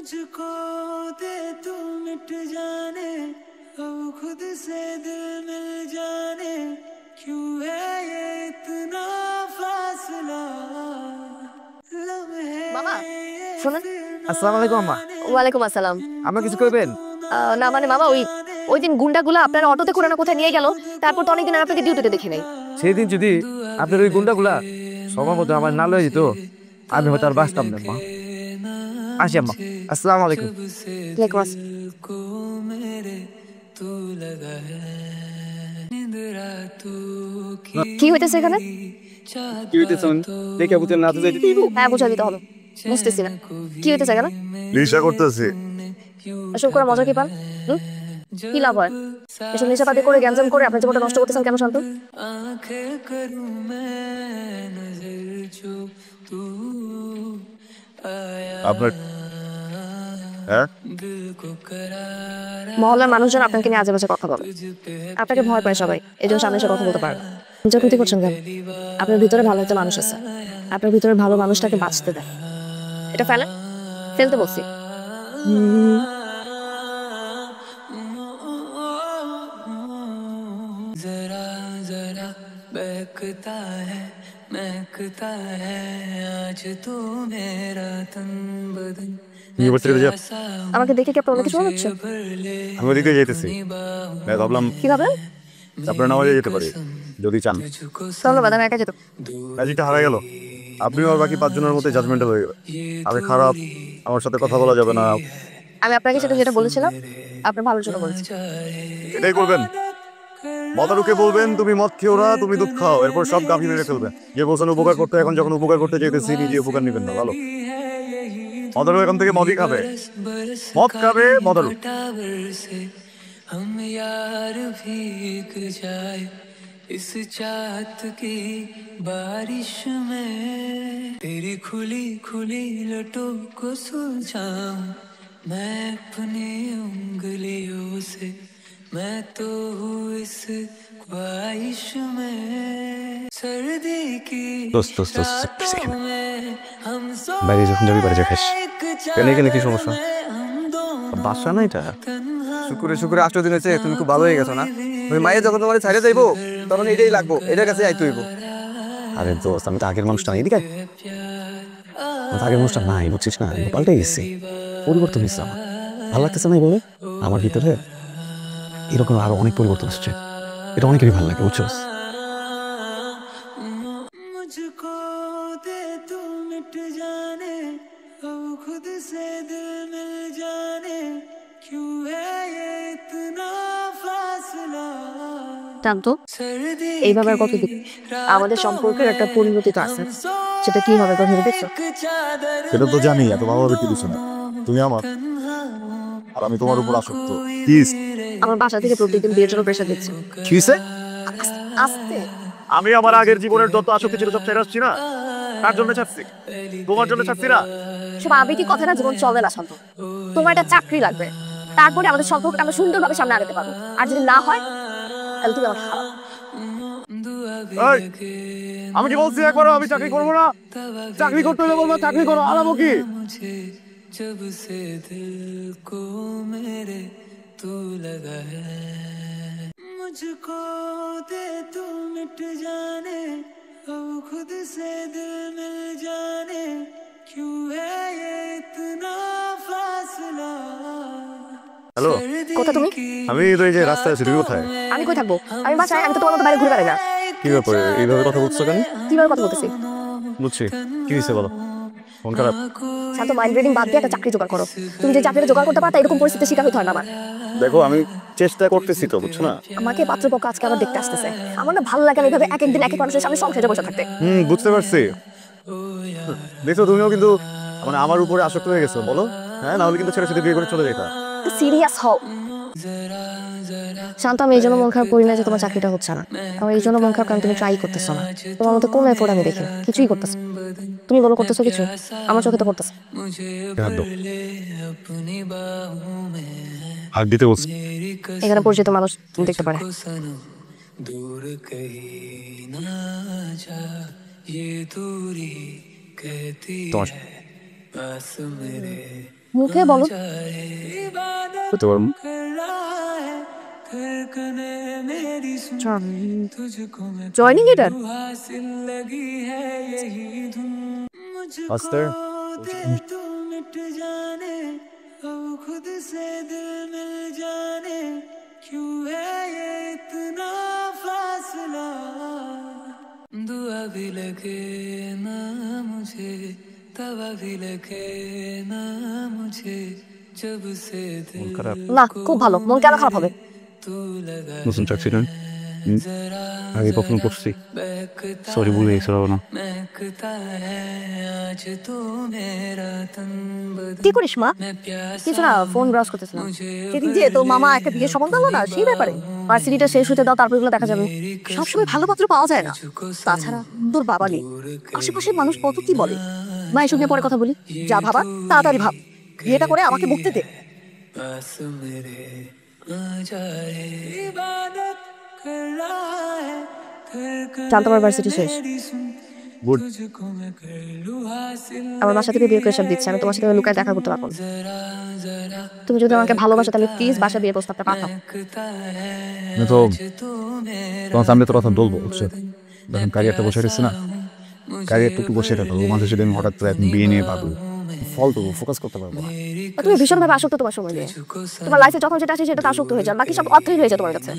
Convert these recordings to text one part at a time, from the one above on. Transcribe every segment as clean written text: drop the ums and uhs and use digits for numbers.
मुझको दे तू मिट जाने अब खुद से दिल मिल जाने क्यों है ये इतना फासला মামা শুনুন। আসসালামু আলাইকুম আম্মা। ওয়ালাইকুম আসসালাম। আম্মা কিছু করবেন? না মানে মামা ওই দিন গুন্ডাগুলো আপনার অটোতে করে না কোথায় নিয়ে গেল, তারপর তো অনেকদিন আর আপনাকে ডিউটিতে দেখি নাই। সেই দিন যদি আপনার ওই গুন্ডাগুলা সময় মতো আমার না লয়ে যেত, আমি হয়তো আর বাঁচতাম না মা। আসি আম্মা, আসসালামু আলাইকুম। ওয়ালাইকুম কি হইতেছে এখানে? কি হইতেছে দেখে বুঝেন না তো যাইতে দিব? হ্যাঁ বুঝা দিতে হবে, বুঝতেছি না কি হইতেছে এখানে। নেশা করতেছি। এসব করে মজা কি পান? কি লাভ হয় এসব নেশাপাতি করে গ্যাঞ্জাম করে আপনার জীবনটা নষ্ট করতেছেন কেন শান্ত? আপনার হ্যাঁ মহল্লার মানুষজন আপনাকে নিয়ে আজে বাজে কথা বলে, আপনাকে ভয় পায় সবাই, এই জন্য সামনে এসে কথা বলতে পারে না। নিজের ক্ষতি করছেন কেন? আপনার ভিতরে ভালো একটা মানুষ আছে, আপনার ভিতরে ভালো মানুষটাকে বাঁচতে দেয়। এটা ফেলেন, ফেলতে বলছি। जरा जरा बहकता है महकता है आज तो मेरा तन बदन। আমাকে দেখে কি আপনার অনেক কিছু মনে হচ্ছে? আমি ওদিকে যেতেছি, ভাবলাম কি ভাবলেন? আপনার নামাজে যেতে পারি যদি চান। ধন্যবাদ, আমি একা যেত। ম্যাজিকটা হারা গেল, আপনি আর বাকি 5 জনের মধ্যে জাজমেন্টাল হয়ে গেল। আমি খারাপ, আমার সাথে কথা বলা যাবে না। আমি আপনাকে সেটা যেটা বলেছিলাম আপনার ভালোর জন্য বলেছি। এটাই করবেন। মতারুকে বলবেন তুমি মদ খেও না, তুমি দুধ খাও, এরপর সব গাভী মেরে ফেলবেন। যে বলছেন উপকার করতে, এখন যখন উপকার করতে যেতেছি নিজে উপকার নিবেন না। ভালো মদারু এখান থেকে মদই খাবে, মদ খাবে মদারু। हम यार भीग जाए इस चाहत की बारिश में तेरी खुली खुली लटों को सुलझाऊं मैं अपनी उंगलियों से। मैं तो हूँ इस ख्वाहिश में सर्दी की रातों में हम বাইরে যখন যাবি বাড়ি যা খাস। কেন এখানে কি সমস্যা? বাসা না এটা? শুক্রে শুক্রে 8 দিন হয়েছে, তুমি খুব ভালো হয়ে গেছো না? ওই মায়ের যখন তোমার ছাড়ে যাইবো তখন এটাই লাগবো, এটার কাছে আইতে হইব। আরে দোস্ত, আমি তো আগের মানুষটা নাই, এদিকে আগের মানুষটা নাই, বুঝছিস না? পাল্টে গেছি, পরিবর্তন হয়েছে আমার। ভালো লাগতেছে না বলে? আমার ভিতরে এরকম আরো অনেক পরিবর্তন আসছে, এটা অনেকেরই ভালো লাগে, বুঝছো? मुझको दे तू मिट जाने अब खुद से दिल मिल जाने क्यों है ये इतना फासला। শান্ত, এইভাবে আর কতদিন? আমাদের সম্পর্কের একটা পরিণতি তো আছে, সেটা কি হবে ভেবে দেখছো? সেটা তো জানি, এত ভালোভাবে কি দিচ্ছ না। তুমি আমার আর আমি তোমার উপর আসক্ত। প্লিজ। আমার বাসা থেকে প্রত্যেকদিন বিয়ের জন্য প্রেশার দিচ্ছে। কি হইছে? আস্তে। আমি আমার আগের জীবনের যত আসক্তি ছিল সব ছেড়ে আসছি না, তার জন্য ছাড়ছি, তোমার জন্য ছাড়ছি না। সব আবেগী কথা না, জীবন চলে না শান্ত। তোমার একটা চাকরি লাগবে, তারপরে আমাদের সম্পর্কটা আমরা সুন্দরভাবে সামনে আগাতে পারবো। আর যদি না হয় তাহলে তুমি আমার খারাপ। আমি কি বলছি একবারও আমি চাকরি করবো না? চাকরি করতে হলে বলবো চাকরি করো, আলামো কি? जब से दिल को मेरे तू लगा है मुझको दे तू मिट जाने अब खुद से दिल मिल जाने क्यों है ये इतना फासला। হ্যালো, কোথা তুমি? আমি তো এই যে রাস্তায় আছি, তুমি কোথায়? আমি কই থাকবো? আমি বাসায়, আমি তো তোমার মতো বাইরে ঘুরে বেড়াই না। কি ব্যাপারে এইভাবে কথা বলছো কেন? কিভাবে কথা বলতেছি? বুঝছি, কি হয়েছে বলো। মন খারাপ? শান্ত, মাইন্ড রিডিং বাদ দিয়ে একটা চাকরি জোগাড় করো। তুমি যে চাকরিটা জোগাড় করতে পারো এরকম পরিস্থিতির শিকার হতে হয় না আমার। দেখো আমি চেষ্টা করতেছি তো, বুঝছো না? আমাকে পাত্রপক্ষ আজকে আবার দেখতে আসতেছে, আমার না ভালো লাগে না এইভাবে এক একদিন এক এক মানুষের সামনে সংসারে বসে থাকতে। বুঝতে পারছি। দেখো তুমিও কিন্তু মানে আমার উপরে আসক্ত হয়ে গেছো, বলো। হ্যাঁ, না হলে কিন্তু ছেড়ে ছেড়ে বিয়ে করে চলে যেতা। সিরিয়াস হও শান্ত। আমি এই জন্য মন খারাপ করি না যে তোমার চাকরিটা হচ্ছে না, আমার এই জন্য মন খারাপ কারণ তুমি ট্রাই করতেছো না। তোমার মধ্যে কোনো এফোর্ট আমি দেখি, কিছুই করতেছো। তুমি বলো করতেছো কিছু? আমার চোখে তো করতেছো। হাত দিতে বলছি। এখানে পরিচিত মানুষ দেখতে পারে। दूर कहीं ना जा ये दूरी कहती है पास मेरे মুখে বলো। করতে পারবো। জয়নিং এটার আস্তে तू मिट जाने अब खुद से दिल मिल जाने क्यों है ये इतना फासला दुआ भी लगे ना मुझे तवा भी लगे ना मुझे जब से दिल খারাপ না, খুব ভালো। মন কেন খারাপ হবে? तू लगा নতুন চাকরি না আগে কখনো করছি সরি ভুলে গেছি না महकता है आज तो मेरा तन बदन কি করিস মা? मैं प्यासा কিছু না, ফোন ব্রাউজ করতেছিলাম। সেদিন যে তোর মামা একটা বিয়ের সম্বন্ধ হলো না, সেই ব্যাপারে ভার্সিটিটা শেষ হতে দাও, তারপর এগুলো দেখা যাবে। সবসময় ভালো পাত্র পাওয়া যায় না। তাছাড়া তোর বাবা নেই, আশেপাশের মানুষ কত কি বলে। মা, এসব নিয়ে পরে কথা বলি। যা ভাবা তাড়াতাড়ি ভাব, বিয়েটা করে আমাকে মুক্তি দে। पास मेरे आ जाए इबादत कर रहा है জানতো আমার ভার্সিটি শেষ। গুড तुझको मैं कर लूं हासिल আমার বাসা থেকে বিয়ে করে সব দিচ্ছে, আমি তোমার সাথে লুকায় দেখা করতে পারবো না। जरा जरा তুমি যদি আমাকে ভালোবাসো তাহলে প্লিজ বাসা বিয়ের প্রস্তাবটা পাঠাও। महकता है আমি তো तो मेरा তোমার সামনে তো কথা বলবো বুঝছো যখন ক্যারিয়ারটা বসে রেখেছি না ক্যারিয়ারটা একটু বসে রাখো মাঝে সেদিন আমি হঠাৎ করে এখন বিয়ে নিয়ে পাবো ফল তো ফোকাস করতে পারবো না আর তুমি ভীষণভাবে আসক্ত তোমার সময় নিয়ে। তোমার লাইফে যখন যেটা আছে সেটা আসক্ত হয়ে যান, বাকি সব অর্থই হয়ে যায় তোমার কাছে।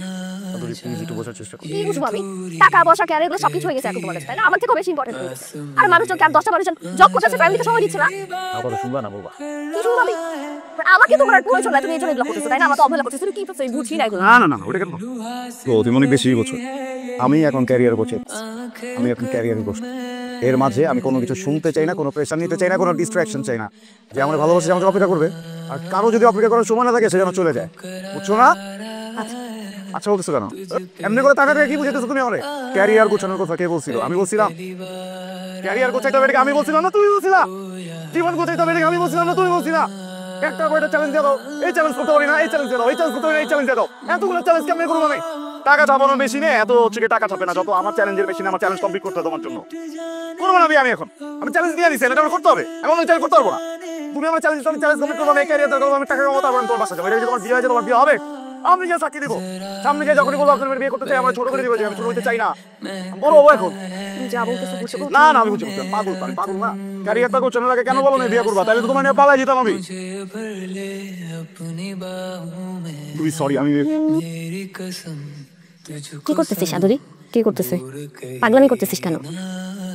প্লিজ একটু বোঝার চেষ্টা করো কি বুঝবো আমি? টাকা পয়সা ক্যারিয়ার এগুলো সবকিছু হয়ে গেছে এখন তোমার কাছে, তাই না? আমার থেকেও বেশি ইম্পর্টেন্ট হয়ে গেছে। আর মানুষজন কেন 10টা মানুষজন জব করতেছে, ফ্যামিলিকে সময় দিচ্ছে না। আবার শুনবা না বাবা কি শুনবো আমি? আমাকে তোমার প্রয়োজন নাই, তুমি এই জন্য এগুলো করতেছো, তাই না? আমাকে অবহেলা করতেছো, তুমি কি করছো? বুঝি না এগুলো। না না না ওটা কেন তো তুমি অনেক বেশি বলছো আমি এখন ক্যারিয়ার বসে আমি এখন ক্যারিয়ারে বসে এর মাঝে আমি কোনো কিছু শুনতে চাই না, কোনো প্রেশার নিতে চাই না, কোনো ডিস্ট্রাকশন চাই না। যে আমার ভালোবাসে যে আমাকে অপেক্ষা করবে, আর কারো যদি অপেক্ষা করার সময় না থাকে সে যেন চলে যায়, বুঝছো না? আচ্ছা বলতেছো কেন? এমনি করে টাকা কি বুঝেছো তুমি? আমার ক্যারিয়ার গোছানোর কথা কে বলছিল? আমি বলছিলাম। ক্যারিয়ার গোছাইতে হবে এটাকে আমি বলছিলাম না তুমি বলছিলা? জীবন গোছাইতে হবে এটাকে আমি বলছিলাম না তুমি বলছিলা? একটা করে চ্যালেঞ্জ দিয়ে দাও, এই চ্যালেঞ্জ করতে পারি না, এই চ্যালেঞ্জ দিয়ে দাও, এই চ্যালেঞ্জ করতে পারি না, এই চ্যালেঞ্জ দিয়ে দাও। এতগুলো চ্যালেঞ্জ কেমন করবো আমি? টাকা চাপানোর বেশি নেই, এত হচ্ছে টাকা চাপে না যত আমার চ্যালেঞ্জের বেশি না। আমার চ্যালেঞ্জ কমপ্লিট করতে হবে তোমার জন্য। করবো না আমি এখন আমি চ্যালেঞ্জ দিয়ে দিচ্ছি, এটা আমার করতে হবে। এখন আমি চ্যালেঞ্জ করতে পারবো না। তুমি আমার চ্যালেঞ্জ কমপ্লিট করবো, আমি ক্যারিয়ার করবো, আমি টাকা কামাবো, তারপর তোমার বাসা যাবো। এটা যদি তোমার বিয়ে হয়েছে তোমার বিয়ে হবে, আমি যে চাকরি দিব সামনে গিয়ে যখনই বলবো আপনার বিয়ে করতে চাই, আমরা ছোট করে দিব, আমি ছোট হইতে চাই না। বলবো এখন তুমি যা বলতেছো বুঝছো? না না আমি বুঝতে পারছি না। পাগল আমি পাগল না। ক্যারিয়ারটা গোছানো লাগে কেন বলো না বিয়ে করবা? তাহলে তো তোমার নিয়ে পালাই যেতাম আমি। भर ले अपनी बाहों में তুই সরি আমি मेरी कसम तुझको কি করতেছিস আদরি? কি করতেছিস? পাগলামি করতেছিস কেন?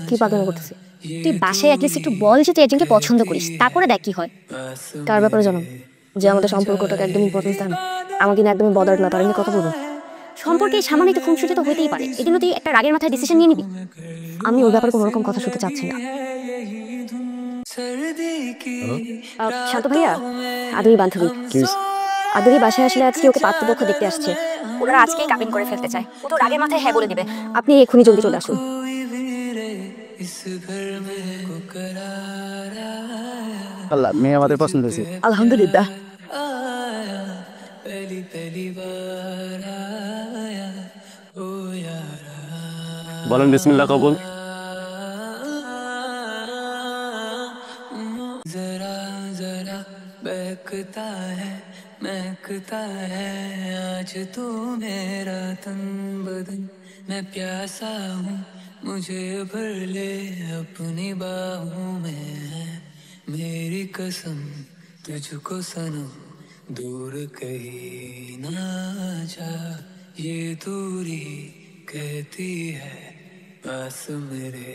কি পাগলামি করতেছিস? তুই বাসায় অ্যাটলিস্ট একটু বল যে তুই একজনকে পছন্দ করিস, তারপরে দেখ কি হয়। কার ব্যাপারে জানো? যে আমাদের সম্পর্কটাকে একদম ইম্পর্টেন্স দেয় না, আমাকে নিয়ে একদমই বদার না, তার নিয়ে কথা বলবো। সম্পর্কে সামান্য একটু খুনসুটি তো হতেই পারে, এজন্য তুই একটা রাগের মাথায় ডিসিশন নিয়ে নিবি। আমি ওর ব্যাপারে কোনো রকম কথা শুনতে চাচ্ছি না। सर्दी की শান্ত ভাইয়া, আদুরি বান্ধবী আদুরি বাসায় আসলে আজকে ওকে পাত্রপক্ষ দেখতে আসছে। ওরা আজকেই কাবিন করে ফেলতে চায়, ও তো রাগের মাথায় হ্যাঁ বলে দিবে। আপনি এক্ষুনি জলদি চলে আসুন। कोई भी रे इस घर में को करार আল্লাহ মেয়ে আমাদের পছন্দ হয়েছে আলহামদুলিল্লাহ। आया पहली पहली बार आया ओ यारा বলেন বিসমিল্লাহ কবুল। जरा जरा बहकता है महकता है आज तो मेरा तन बदन मैं प्यासा हूँ मुझे भर ले अपनी बाहों में मेरी कसम तुझको सनम दूर कहीं ना जा ये दूरी कहती है पास मेरे